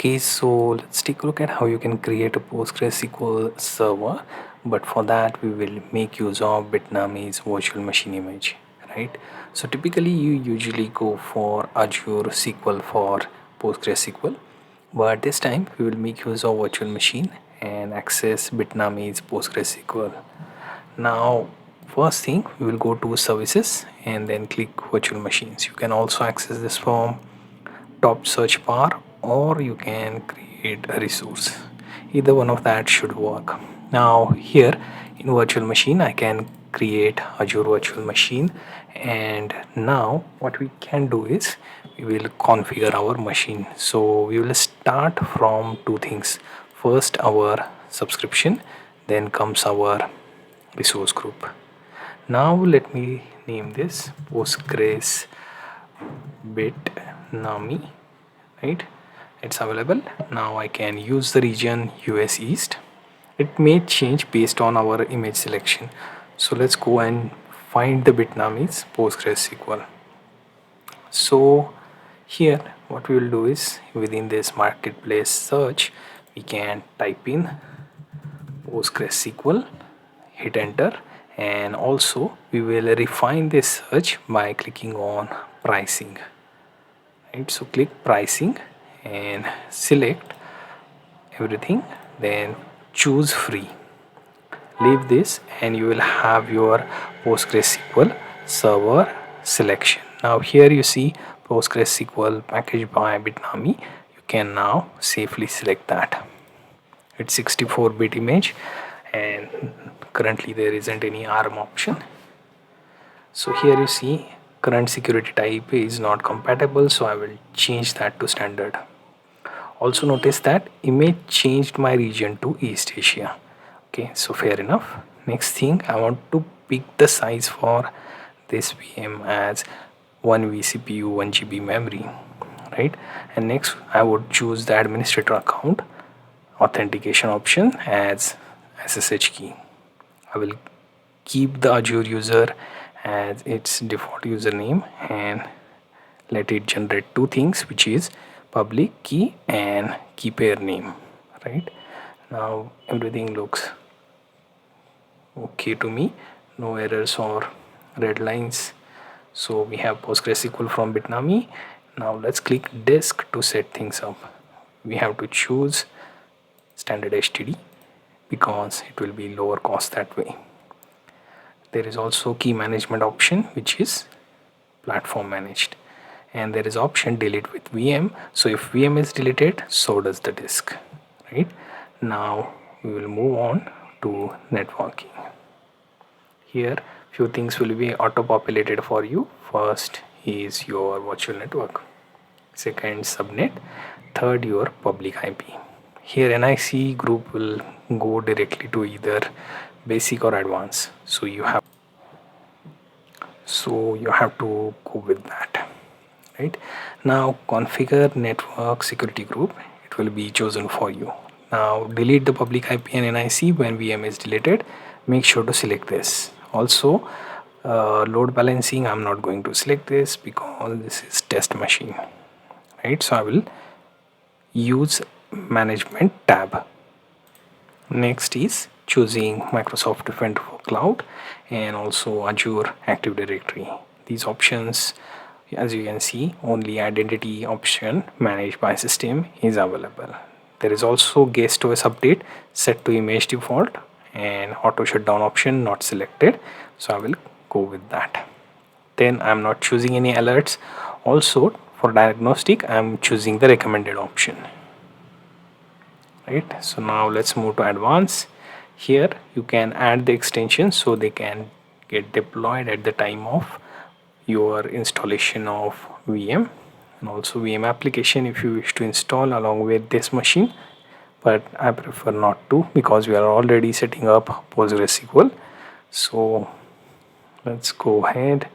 Okay, so let's take a look at how you can create a PostgreSQL server. But for that, we will make use of Bitnami's virtual machine image, right? So typically, you usually go for Azure SQL for PostgreSQL, but this time we will make use of virtual machine and access Bitnami's PostgreSQL. Now, first thing, we will go to services and then click virtual machines. You can also access this from top search bar, or you can create a resource. Either one of that should work. Now here in virtual machine I can create Azure virtual machine, and now what we can do is we will configure our machine. So we will start from two things. First our subscription, then comes our resource group. Now let me name this Postgres Bitnami, right? It's available. Now I can use the region US East. It may change based on our image selection. So let's go and find the Bitnami's PostgreSQL. So here what we will do is within this marketplace search we can type in PostgreSQL, hit enter, and also we will refine this search by clicking on pricing, right? So click pricing and select everything, then choose free, leave this, and you will have your PostgreSQL server selection. Now here you see PostgreSQL package by Bitnami. You can now safely select that. It's 64-bit image and currently there isn't any ARM option. So here you see current security type is not compatible, so I will change that to standard. Also notice that image changed my region to East Asia. Okay, so fair enough. Next thing, I want to pick the size for this VM as 1 vCPU 1 GB memory, right? And next I would choose the administrator account authentication option as SSH key. I will keep the Azure user as its default username and let it generate two things, which is public key and key pair name, right? Now everything looks okay to me, no errors or red lines. So we have PostgreSQL from Bitnami. Now let's click disk to set things up. We have to choose standard HTTP because it will be lower cost that way. There is also key management option, which is platform managed, and there is option delete with VM. So if VM is deleted, so does the disk, right? Now we will move on to networking. Here few things will be auto populated for you. First is your virtual network, second subnet, third your public IP. Here NIC group will go directly to either basic or advanced, so you have to go with that, right? Now configure network security group, it will be chosen for you. Now delete the public IP and NIC when VM is deleted. Make sure to select this. Also load balancing, I'm not going to select this because this is test machine, right? So I will use management tab. Next is choosing Microsoft Defender for Cloud and also Azure Active Directory. These options, as you can see, only identity option managed by system is available. There is also guest OS update set to image default and auto shutdown option not selected, so I will go with that. Then I'm not choosing any alerts. Also for diagnostic I'm choosing the recommended option, right? So now let's move to advanced. Here you can add the extensions so they can get deployed at the time of your installation of VM, and also VM application if you wish to install along with this machine, but I prefer not to because we are already setting up PostgreSQL. So let's go ahead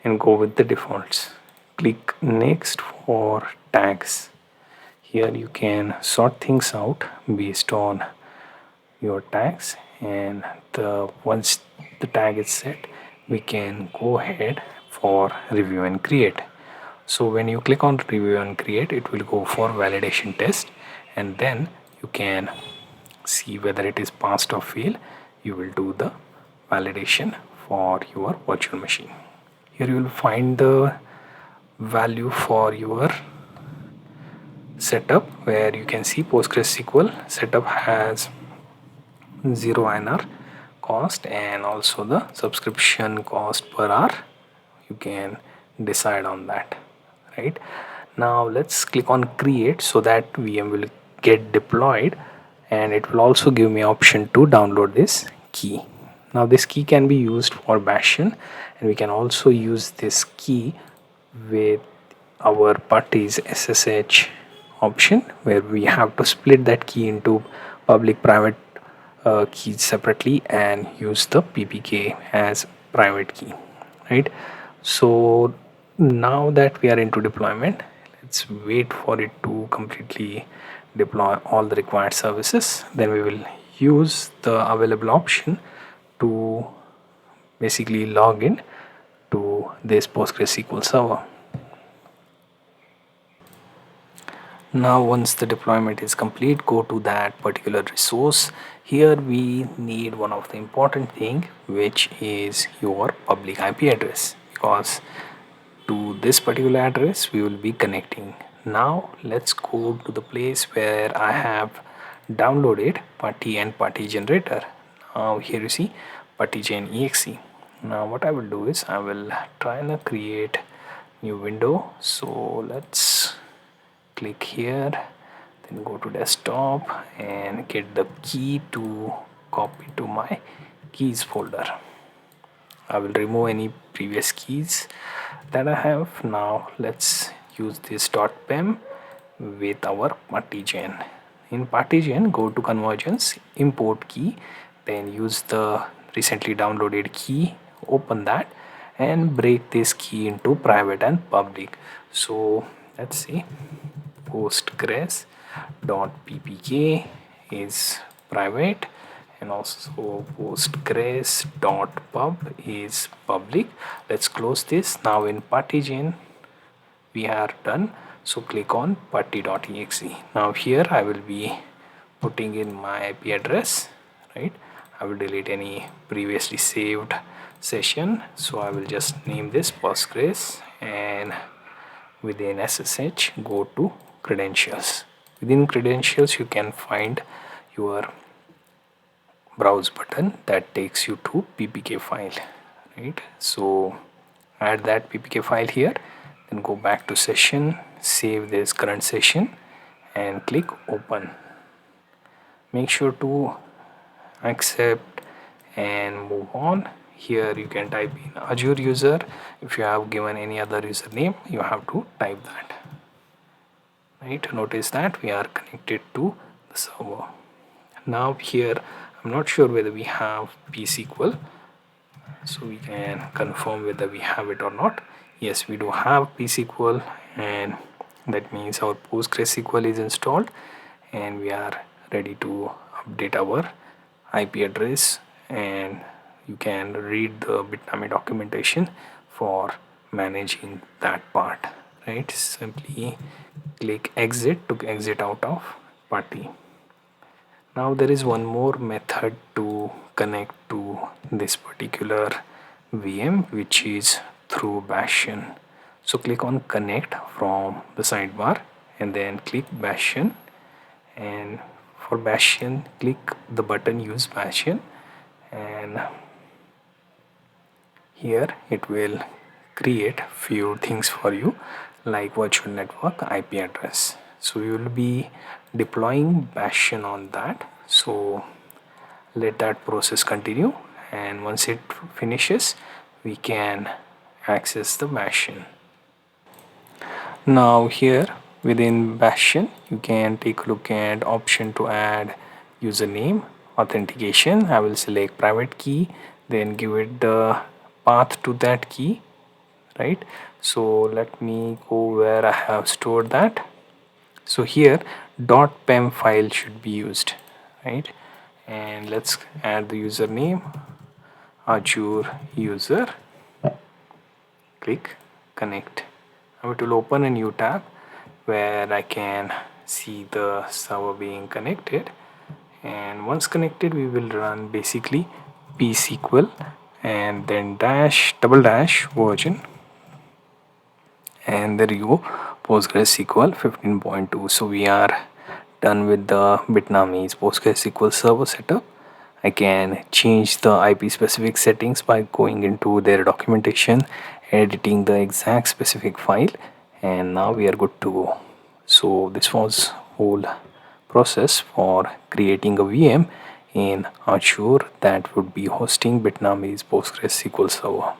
and go with the defaults. Click next for tags. Here you can sort things out based on your tags, and once the tag is set we can go ahead for review and create. So when you click on review and create, it will go for validation test, and then you can see whether it is passed or fail. You will do the validation for your virtual machine. Here you will find the value for your setup, where you can see PostgreSQL setup has 0 INR cost, and also the subscription cost per hour. You can decide on that. Right now, let's click on create so that VM will get deployed, and it will also give me option to download this key. Now this key can be used for Bastion, and we can also use this key with our party's SSH option, where we have to split that key into public private keys separately and use the PPK as private key. Right, so now that we are into deployment, let's wait for it to completely deploy all the required services. Then we will use the available option to basically log in to this PostgreSQL server. Now once the deployment is complete, go to that particular resource. Here we need one of the important thing, which is your public IP address, because to this particular address we will be connecting. Now let's go to the place where I have downloaded party and party generator. Now here you see partygen exe. Now what I will do is I will try and create new window. So let's click here, then go to desktop and get the key to copy to my keys folder. I will remove any previous keys that I have. Now let's use this .pem with our partigen. In partigen, go to convergence, import key, then use the recently downloaded key, open that and break this key into private and public. So let's see, postgres.ppk is private, and also postgres.pub is public. Let's close this. Now in partigen we are done, so click on party.exe. Now here I will be putting in my IP address. Right, I will delete any previously saved session, so I will just name this Postgres, and within SSH go to credentials. Within credentials you can find your browse button that takes you to ppk file. Right, so add that ppk file here, then go back to session, save this current session and click open. Make sure to accept and move on. Here you can type in Azure user. If you have given any other username, you have to type that. Right, notice that we are connected to the server. Now here I'm not sure whether we have pSQL, so we can confirm whether we have it or not. Yes, we do have pSQL, and that means our PostgreSQL is installed and we are ready to update our IP address, and you can read the Bitnami documentation for managing that part. Right, simply click exit to exit out of party. Now there is one more method to connect to this particular VM, which is through Bastion. So click on connect from the sidebar and then click Bastion, and for Bastion click the button use Bastion, and here it will create few things for you like virtual network IP address. So you will be deploying Bastion on that, so let that process continue, and once it finishes we can access the Bastion. Now here within Bastion you can take a look at option to add username authentication. I will select private key, then give it the path to that key. Right, so let me go where I have stored that. So here .pem file should be used. Right, and let's add the username Azure user, click connect. Now it will open a new tab where I can see the server being connected, and once connected we will run basically psql and then dash double dash version, and there you go, PostgreSQL 15.2. So we are done with the Bitnami's PostgreSQL server setup. I can change the IP specific settings by going into their documentation, editing the exact specific file, and now we are good to go. So this was whole process for creating a VM in Azure that would be hosting Bitnami's PostgreSQL server.